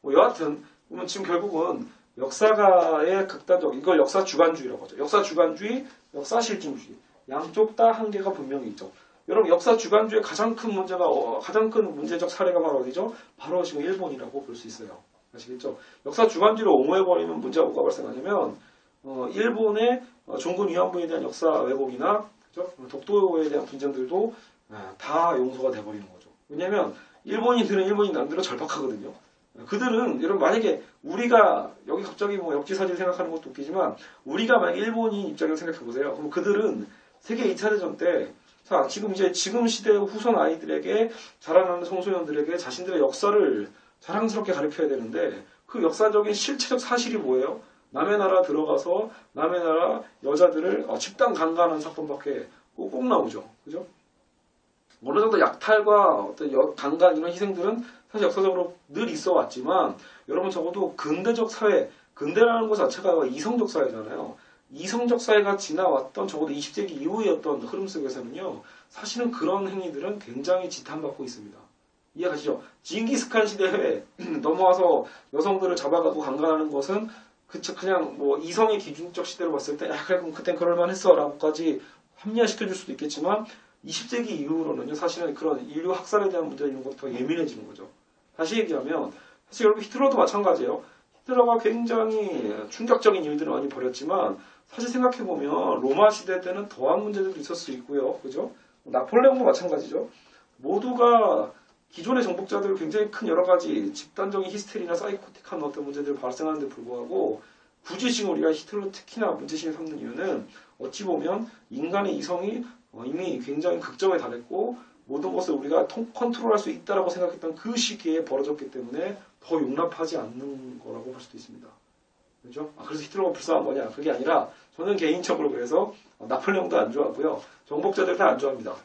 뭐 여하튼 그러면 지금 결국은 역사가의 극단적 이걸 역사 주관주의라고 하죠. 역사 주관주의, 역사 실증주의 양쪽 다 한계가 분명히 있죠. 여러분 역사 주관주의 가장 큰 문제가 가장 큰 문제적 사례가 바로 어디죠? 바로 지금 일본이라고 볼 수 있어요. 아시겠죠? 역사 주관주의를 옹호해버리면 문제가 뭐가 발생하냐면 일본의 종군 위안부에 대한 역사 왜곡이나 그죠? 독도에 대한 분쟁들도 다 용서가 돼버리는 거죠. 왜냐하면 일본인들은 일본인 남대로 절박하거든요. 그들은 여러분 만약에 우리가 여기 갑자기 뭐 역지사지를 생각하는 것도 웃기지만 우리가 만약 일본인 입장에서 생각해 보세요. 그럼 그들은 세계 2차 대전 때 자, 지금 시대 후손 아이들에게 자라나는 청소년들에게 자신들의 역사를 자랑스럽게 가르쳐야 되는데 그 역사적인 실체적 사실이 뭐예요? 남의 나라 들어가서 남의 나라 여자들을 집단 강간하는 사건밖에 꼭 나오죠. 그죠? 어느 정도 약탈과 어떤 강간 이런 희생들은 사실 역사적으로 늘 있어 왔지만 여러분 적어도 근대적 사회, 근대라는 것 자체가 이성적 사회잖아요. 이성적 사회가 지나왔던 적어도 20세기 이후의 어떤 흐름 속에서는요. 사실은 그런 행위들은 굉장히 지탄받고 있습니다. 이해가시죠? 징기스칸 시대에 넘어와서 여성들을 잡아가고 강간하는 것은 그냥 뭐 이성의 기준적 시대로 봤을 때 그럼 그땐 그럴만했어 라고까지 합리화시켜줄 수도 있겠지만 20세기 이후로는요. 사실은 그런 인류 학살에 대한 문제 이런 것도 더 예민해지는 거죠. 다시 얘기하면 사실 여러분 히틀러도 마찬가지예요. 히틀러가 굉장히 충격적인 일들을 많이 벌였지만 사실 생각해보면 로마 시대 때는 더한 문제들도 있을 수 있고요. 그죠? 나폴레옹도 마찬가지죠. 모두가 기존의 정복자들 굉장히 큰 여러 가지 집단적인 히스테리나 사이코틱한 어떤 문제들이 발생하는데 불구하고 굳이 지금 우리가 히틀러 특히나 문제심을 삼는 이유는 어찌 보면 인간의 이성이 이미 굉장히 극점에 달했고 모든 것을 우리가 컨트롤할 수 있다고 생각했던 그 시기에 벌어졌기 때문에 더 용납하지 않는 거라고 볼 수도 있습니다. 그렇죠? 그래서 히틀러가 불쌍한 거냐? 그게 아니라 저는 개인적으로 그래서 나폴레옹도 안 좋아하고요. 정복자들 다 안 좋아합니다.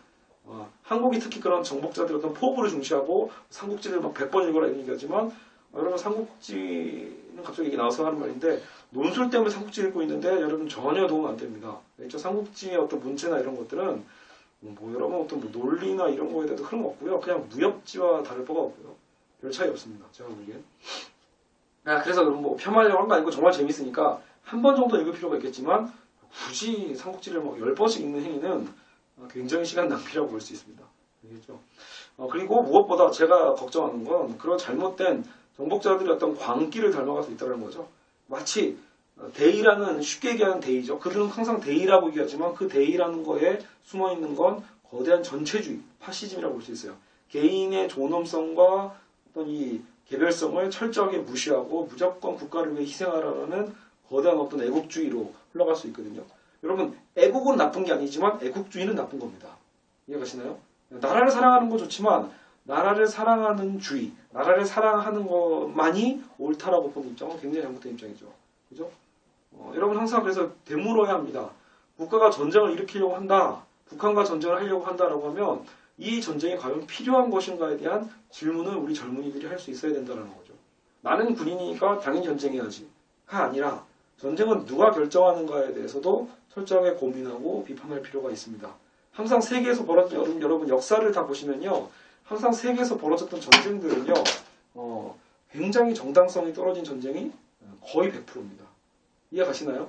한국이 특히 그런 정복자들 어떤 포부를 중시하고 삼국지를 막 100번 읽어라 이런 얘기하지만 여러분 삼국지는 갑자기 얘기 나와서 하는 말인데 논술 때문에 삼국지 읽고 있는데 여러분 전혀 도움 안 됩니다. 그렇죠? 삼국지의 어떤 문체나 이런 것들은 뭐 여러분 어떤 뭐 논리나 이런 거에 대해서 흐름 없고요. 그냥 무협지와 다를 바가 없고요. 별 차이 없습니다. 제가 보기엔. 그래서 여러분 뭐 폄하하려고 한 거 아니고 정말 재밌으니까 한 번 정도 읽을 필요가 있겠지만 굳이 삼국지를 뭐 10번씩 읽는 행위는 굉장히 시간 낭비라고 볼 수 있습니다. 알겠죠? 그리고 무엇보다 제가 걱정하는 건 그런 잘못된 정복자들의 어떤 광기를 닮아갈 수 있다는 거죠. 마치 대의라는 쉽게 얘기하는 대의죠. 그들은 항상 대의라고 얘기하지만 그 대의라는 거에 숨어있는 건 거대한 전체주의, 파시즘이라고 볼 수 있어요. 개인의 존엄성과 어떤 이 개별성을 철저하게 무시하고 무조건 국가를 위해 희생하라는 거대한 어떤 애국주의로 흘러갈 수 있거든요. 여러분 애국은 나쁜 게 아니지만 애국주의는 나쁜 겁니다. 이해가시나요? 나라를 사랑하는 건 좋지만 나라를 사랑하는 주의, 나라를 사랑하는 것만이 옳다라고 보는 입장은 굉장히 잘못된 입장이죠. 그죠? 여러분 항상 그래서 되물어야 합니다. 국가가 전쟁을 일으키려고 한다, 북한과 전쟁을 하려고 한다라고 하면 이 전쟁이 과연 필요한 것인가에 대한 질문을 우리 젊은이들이 할 수 있어야 된다는 거죠. 나는 군인이니까 당연히 전쟁해야지가 아니라 전쟁은 누가 결정하는가에 대해서도 철저하게 고민하고 비판할 필요가 있습니다. 항상 세계에서 벌어진 여러분 역사를 다 보시면요. 항상 세계에서 벌어졌던 전쟁들은요. 굉장히 정당성이 떨어진 전쟁이 거의 100%입니다. 이해가시나요?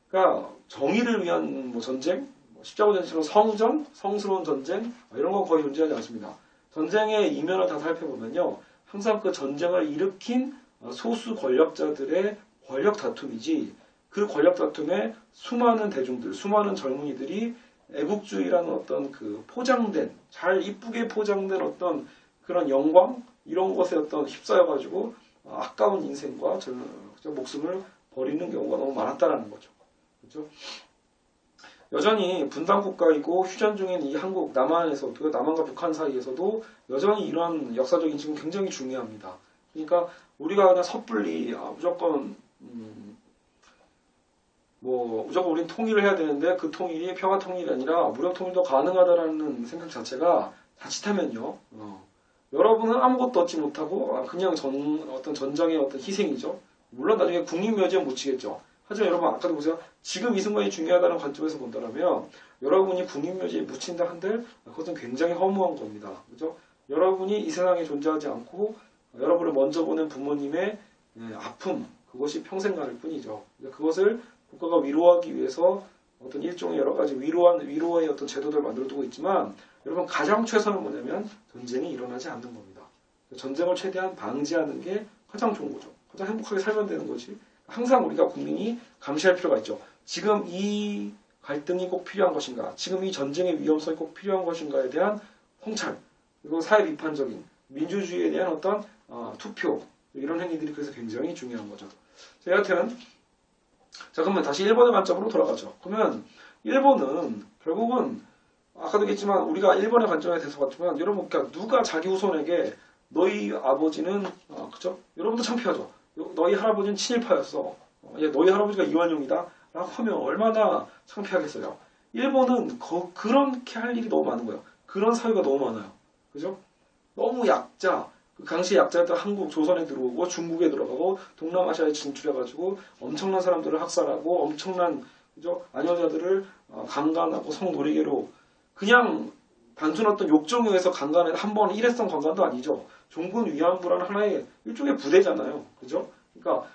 그러니까 정의를 위한 뭐 전쟁, 십자군전처럼 성전, 성스러운 전쟁 이런 건 거의 존재하지 않습니다. 전쟁의 이면을 다 살펴보면요. 항상 그 전쟁을 일으킨 소수 권력자들의 권력 다툼이지 그 권력 다툼에 수많은 대중들, 수많은 젊은이들이 애국주의라는 어떤 그 포장된, 잘 이쁘게 포장된 어떤 그런 영광 이런 것에 어떤 휩싸여가지고 아까운 인생과 목숨을 버리는 경우가 너무 많았다라는 거죠. 그렇죠? 여전히 분단국가이고 휴전 중인 이 한국, 남한에서도, 남한과 북한 사이에서도 여전히 이러한 역사적 인식은 굉장히 중요합니다. 그러니까 우리가 그냥 섣불리 무조건 무조건 우린 통일을 해야 되는데 그 통일이 평화 통일이 아니라 무력 통일도 가능하다라는 생각 자체가 자칫하면요. 여러분은 아무것도 얻지 못하고 그냥 어떤 전장의 어떤 희생이죠. 물론 나중에 국립묘지에 묻히겠죠. 하지만 여러분 아까도 보세요. 지금 이 순간이 중요하다는 관점에서 본다면 여러분이 군인묘지에 묻힌다 한들 그것은 굉장히 허무한 겁니다. 그죠? 여러분이 이 세상에 존재하지 않고 여러분을 먼저 보낸 부모님의 아픔, 그것이 평생 가를 뿐이죠. 그것을 국가가 위로하기 위해서 어떤 일종의 여러 가지 위로의 어떤 제도들을 만들어 두고 있지만 여러분 가장 최선은 뭐냐면 전쟁이 일어나지 않는 겁니다. 전쟁을 최대한 방지하는 게 가장 좋은 거죠. 가장 행복하게 살면 되는 거지. 항상 우리가 국민이 감시할 필요가 있죠. 지금 이 갈등이 꼭 필요한 것인가? 지금 이 전쟁의 위험성이 꼭 필요한 것인가에 대한 통찰, 그리고 사회 비판적인 민주주의에 대한 어떤 투표 이런 행위들이 그래서 굉장히 중요한 거죠. 여하튼 자 그러면 다시 일본의 관점으로 돌아가죠. 그러면 일본은 결국은 아까도 얘기했지만 우리가 일본의 관점에 대해서 봤지만 여러분 그러니까 누가 자기 후손에게 너희 아버지는 그죠? 여러분도 창피하죠. 너희 할아버지는 친일파였어. 너희 할아버지가 이완용이다. 라고 하면 얼마나 창피하겠어요. 일본은 그렇게 할 일이 너무 많은 거예요. 그런 사유가 너무 많아요. 그죠? 너무 약자. 그 당시 약자였던 한국, 조선에 들어오고 중국에 들어가고 동남아시아에 진출해가지고 엄청난 사람들을 학살하고 엄청난 그죠? 안여자들을 강간하고 성노리개로 그냥 단순 어떤 욕정에 의해서 강간을 한번 일회성 강간도 아니죠. 종군 위안부라는 하나의 일종의 부대잖아요. 그죠? 그러니까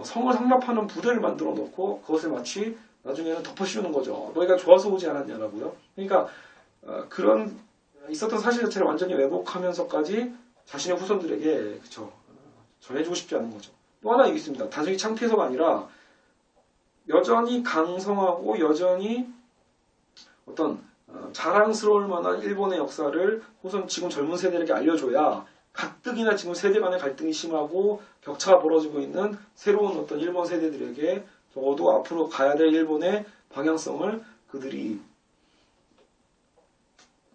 성을 상납하는 부대를 만들어 놓고 그것을 마치 나중에는 덮어씌우는 거죠. 너희가 좋아서 오지 않았냐라고요. 그러니까 그런 있었던 사실 자체를 완전히 왜곡하면서까지 자신의 후손들에게 그쵸 전해주고 싶지 않은 거죠. 또 하나 있습니다. 단순히 창피해서가 아니라 여전히 강성하고 여전히 어떤 자랑스러울 만한 일본의 역사를 우선 지금 젊은 세대에게 알려줘야 가뜩이나 지금 세대 간의 갈등이 심하고 격차가 벌어지고 있는 새로운 어떤 일본 세대들에게 적어도 앞으로 가야 될 일본의 방향성을 그들이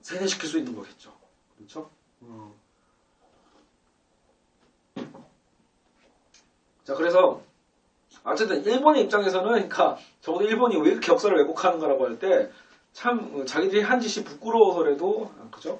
세뇌시킬 수 있는 거겠죠. 그렇죠? 자, 그래서 어쨌든 일본의 입장에서는 그러니까 적어도 일본이 왜 이렇게 역사를 왜곡하는가라고 할 때 참 자기들이 한 짓이 부끄러워서라도 그죠?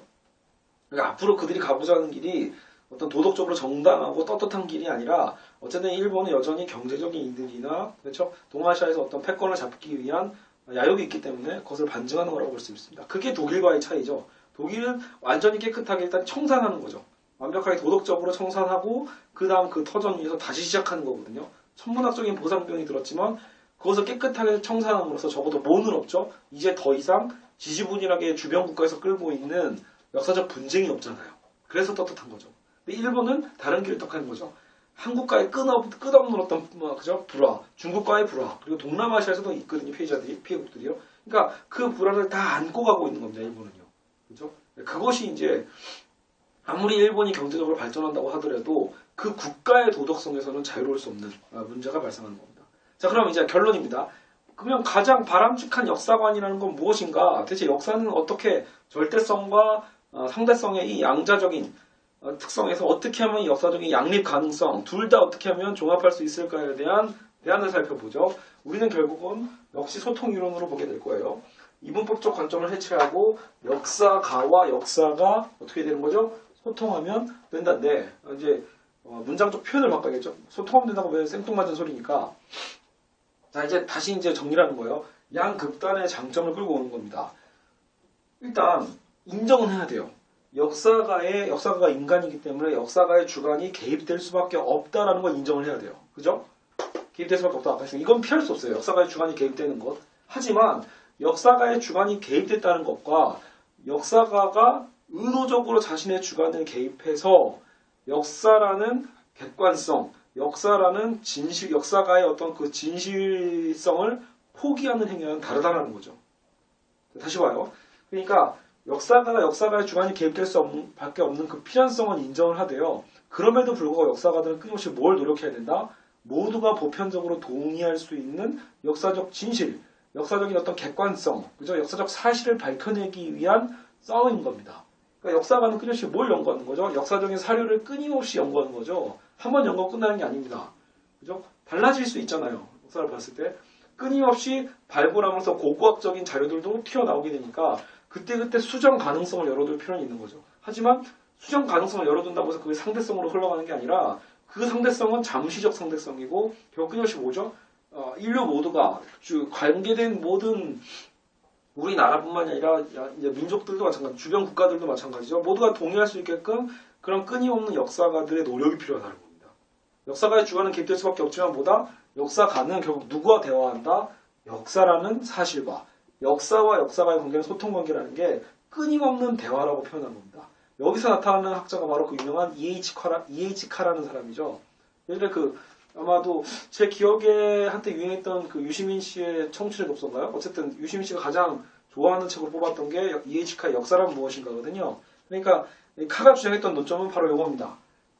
그러니까 앞으로 그들이 가고자 하는 길이 어떤 도덕적으로 정당하고 떳떳한 길이 아니라 어쨌든 일본은 여전히 경제적인 이득이나 그렇죠? 동아시아에서 어떤 패권을 잡기 위한 야욕이 있기 때문에 그것을 반증하는 거라고 볼 수 있습니다. 그게 독일과의 차이죠. 독일은 완전히 깨끗하게 일단 청산하는 거죠. 완벽하게 도덕적으로 청산하고 그 다음 그 터전 위에서 다시 시작하는 거거든요. 천문학적인 보상비용이 들었지만 그것을 깨끗하게 청산함으로써 적어도 뭐는 없죠. 이제 더 이상 지지분열하게 주변 국가에서 끌고 있는 역사적 분쟁이 없잖아요. 그래서 떳떳한 거죠. 근데 일본은 다른 길을 택하는 거죠. 한국과의 끝없는 어떤 그죠? 불화, 중국과의 불화, 그리고 동남아시아에서도 있거든요. 피해국들이요. 그러니까 그 불화를 다 안고 가고 있는 겁니다. 일본은요. 그죠? 그것이 이제 아무리 일본이 경제적으로 발전한다고 하더라도 그 국가의 도덕성에서는 자유로울 수 없는 문제가 발생하는 겁니다. 자, 그럼 이제 결론입니다. 그러면 가장 바람직한 역사관이라는 건 무엇인가? 대체 역사는 어떻게 절대성과 상대성의 이 양자적인 특성에서 어떻게 하면 이 역사적인 양립 가능성 둘 다 어떻게 하면 종합할 수 있을까에 대한 대안을 살펴보죠. 우리는 결국은 역시 소통 이론으로 보게 될 거예요. 이분법적 관점을 해체하고 역사가와 역사가 어떻게 되는 거죠? 소통하면 된다인데 이제 문장적 표현을 바꿔야겠죠. 소통하면 된다고 왜 생뚱맞은 소리니까. 자, 이제 다시 이제 정리하는 거예요. 양 극단의 장점을 끌고 오는 겁니다. 일단 인정은 해야 돼요. 역사가가 인간이기 때문에 역사가의 주관이 개입될 수밖에 없다라는 걸 인정을 해야 돼요. 그죠? 개입될 수밖에 없다. 아까 했으니까 이건 피할 수 없어요. 역사가의 주관이 개입되는 것. 하지만 역사가의 주관이 개입됐다는 것과 역사가가 의도적으로 자신의 주관을 개입해서 역사라는 객관성, 역사라는 진실, 역사가의 어떤 그 진실성을 포기하는 행위와는 다르다는 거죠. 다시 봐요. 그러니까 역사가의 주관이 개입될 수밖에 없는 그 필연성은 인정을 하되요. 그럼에도 불구하고 역사가들은 끊임없이 뭘 노력해야 된다? 모두가 보편적으로 동의할 수 있는 역사적 진실, 역사적인 어떤 객관성, 그죠? 역사적 사실을 밝혀내기 위한 싸움인 겁니다. 그러니까 역사가는 끊임없이 뭘 연구하는 거죠? 역사적인 사료를 끊임없이 연구하는 거죠. 한 번 연구하고 끝나는 게 아닙니다. 그죠? 달라질 수 있잖아요. 역사를 봤을 때. 끊임없이 발굴하면서 고고학적인 자료들도 튀어나오게 되니까 그때그때 수정 가능성을 열어둘 필요는 있는 거죠. 하지만 수정 가능성을 열어둔다고 해서 그게 상대성으로 흘러가는 게 아니라 그 상대성은 잠시적 상대성이고 결국 끊임없이 뭐죠? 인류 모두가 관계된 모든 우리나라뿐만이 아니라 이제 민족들도 마찬가지, 주변 국가들도 마찬가지죠. 모두가 동의할 수 있게끔 그런 끊임없는 역사가들의 노력이 필요하다는 겁니다. 역사가의 주관은 개입될 수밖에 없지만 보다 역사가는 결국 누구와 대화한다? 역사라는 사실과 역사와 역사가의 관계는 소통관계라는 게 끊임없는 대화라고 표현한 겁니다. 여기서 나타나는 학자가 바로 그 유명한 E.H. 카라는 사람이죠. 예전에 아마도 제 기억에 한때 유행했던 그 유시민 씨의 청춘의 독서인가요? 어쨌든 유시민 씨가 가장 좋아하는 책으로 뽑았던 게 E.H. 카의 역사란 무엇인가거든요. 그러니까 카가 주장했던 논점은 바로 이겁니다.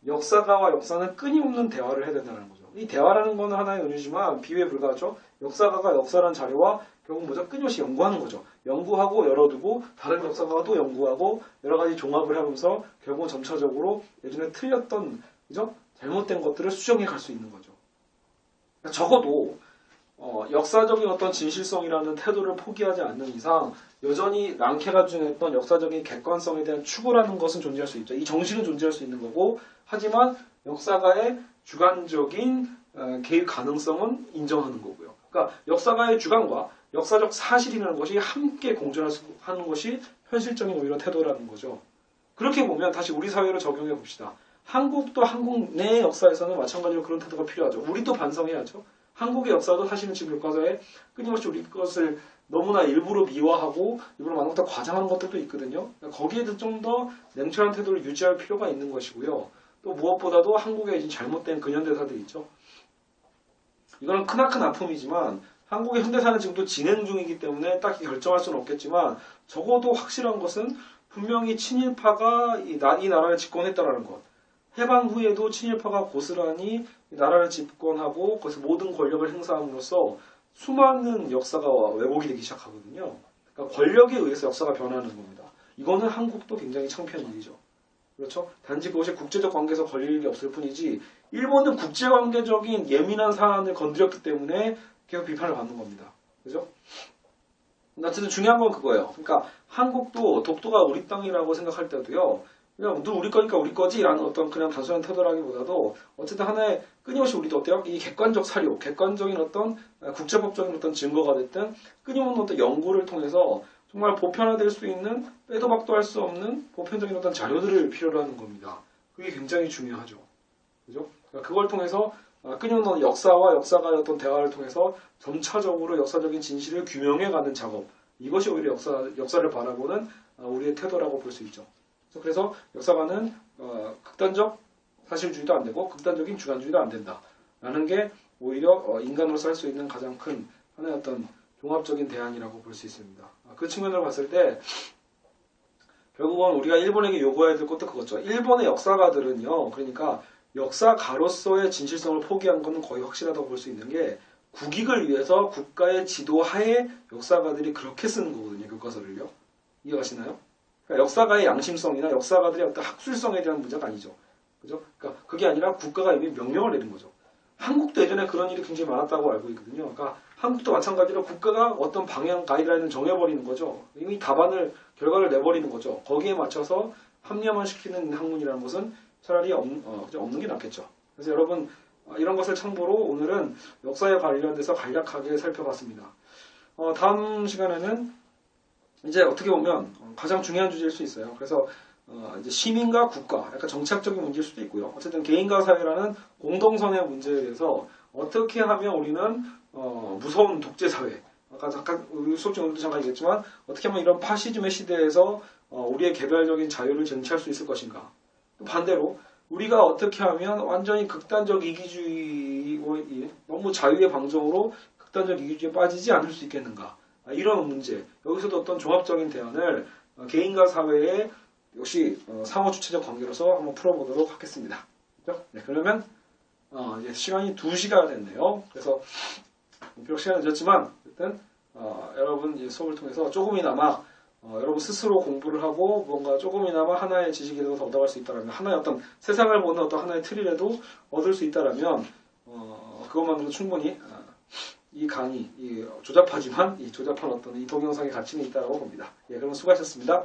역사가와 역사는 끊임없는 대화를 해야 된다는 거죠. 이 대화라는 거는 하나의 은유지만 비유에 불과하죠. 역사가가 역사란 자료와 결국 뭐죠? 끊임없이 연구하는 거죠. 연구하고 열어두고 다른 역사가가 또 연구하고 여러 가지 종합을 하면서 결국은 점차적으로 예전에 틀렸던 그죠? 잘못된 것들을 수정해 갈 수 있는 거죠. 그러니까 적어도 역사적인 어떤 진실성이라는 태도를 포기하지 않는 이상 여전히 랑케가 주장했던 역사적인 객관성에 대한 추구라는 것은 존재할 수 있죠. 이 정신은 존재할 수 있는 거고 하지만 역사가의 주관적인 개입 가능성은 인정하는 거고요. 그러니까 역사가의 주관과 역사적 사실이라는 것이 함께 공존하는 것이 현실적인 오히려 태도라는 거죠. 그렇게 보면 다시 우리 사회로 적용해 봅시다. 한국도 한국 내 역사에서는 마찬가지로 그런 태도가 필요하죠. 우리도 반성해야죠. 한국의 역사도 사실은 지금 교과서에 끊임없이 우리 것을 너무나 일부러 미화하고 일부러 많은 것들 과장하는 것들도 있거든요. 거기에도 좀 더 냉철한 태도를 유지할 필요가 있는 것이고요. 또 무엇보다도 한국의 잘못된 근현대사들이 있죠. 이거는 크나큰 아픔이지만 한국의 현대사는 지금도 진행 중이기 때문에 딱히 결정할 수는 없겠지만 적어도 확실한 것은 분명히 친일파가 이 나라를 집권했다는 것. 해방 후에도 친일파가 고스란히 나라를 집권하고 거기서 모든 권력을 행사함으로써 수많은 역사가 왜곡이 되기 시작하거든요. 그러니까 권력에 의해서 역사가 변하는 겁니다. 이거는 한국도 굉장히 창피한 일이죠. 그렇죠? 단지 그것이 국제적 관계에서 걸릴 일이 없을 뿐이지 일본은 국제관계적인 예민한 사안을 건드렸기 때문에 계속 비판을 받는 겁니다. 그죠? 어쨌든 중요한 건 그거예요. 그러니까 한국도 독도가 우리 땅이라고 생각할 때도요. 그냥 늘 우리 거니까 우리 거지라는 어떤 그냥 단순한 태도라기보다도 어쨌든 하나의 끊임없이 우리도 어때요? 이 객관적 사료, 객관적인 어떤 국제법적인 어떤 증거가 됐든 끊임없는 어떤 연구를 통해서 정말 보편화될 수 있는 빼도 박도 할 수 없는 보편적인 어떤 자료들을 필요로 하는 겁니다. 그게 굉장히 중요하죠. 그죠? 그러니까 그걸 통해서 끊임없는 역사와 역사가의 어떤 대화를 통해서 점차적으로 역사적인 진실을 규명해가는 작업. 이것이 오히려 역사를 바라보는 우리의 태도라고 볼 수 있죠. 그래서 역사가는 극단적 사실주의도 안 되고 극단적인 주관주의도 안 된다. 라는 게 오히려 인간으로서 할 수 있는 가장 큰 하나의 어떤 종합적인 대안이라고 볼 수 있습니다. 그 측면으로 봤을 때 결국은 우리가 일본에게 요구해야 될 것도 그거죠. 일본의 역사가들은요. 그러니까 역사가로서의 진실성을 포기한 것은 거의 확실하다고 볼 수 있는 게 국익을 위해서 국가의 지도하에 역사가들이 그렇게 쓰는 거거든요. 교과서를요. 이해가시나요? 그러니까 역사가의 양심성이나 역사가들의 어떤 학술성에 대한 문제가 아니죠. 그죠? 그러니까 그게 아니라 국가가 이미 명령을 내린 거죠. 한국도 예전에 그런 일이 굉장히 많았다고 알고 있거든요. 그러니까 한국도 마찬가지로 국가가 어떤 방향 가이드라인을 정해버리는 거죠. 이미 결과를 내버리는 거죠. 거기에 맞춰서 합리화만 시키는 학문이라는 것은 차라리 없는 게 낫겠죠. 그래서 여러분 이런 것을 참고로 오늘은 역사에 관련돼서 간략하게 살펴봤습니다. 다음 시간에는 이제 어떻게 보면 가장 중요한 주제일 수 있어요. 그래서 이제 시민과 국가, 약간 정치학적인 문제일 수도 있고요. 어쨌든 개인과 사회라는 공동선의 문제에 대해서 어떻게 하면 우리는 무서운 독재 사회, 아까 잠깐 수업 중에도 잠깐 얘기했지만 어떻게 하면 이런 파시즘의 시대에서 우리의 개별적인 자유를 쟁취할 수 있을 것인가. 또 반대로 우리가 어떻게 하면 완전히 극단적 이기주의, 너무 자유의 방정으로 극단적 이기주의에 빠지지 않을 수 있겠는가. 이런 문제, 여기서도 어떤 종합적인 대안을 개인과 사회의 역시 상호 주체적 관계로서 한번 풀어보도록 하겠습니다. 그렇죠? 네, 그러면 이제 시간이 2시가 됐네요. 그래서 비록 시간이 늦었지만 어쨌든 여러분 이제 수업을 통해서 조금이나마 여러분 스스로 공부를 하고 뭔가 조금이나마 하나의 지식이라도 더 얻어갈 수 있다면 하나의 어떤 세상을 보는 어떤 하나의 틀이라도 얻을 수 있다면 그것만으로도 충분히 이 강의, 조잡하지만 이 조잡한 어떤 이 동영상의 가치는 있다고 봅니다. 예, 그럼 수고하셨습니다.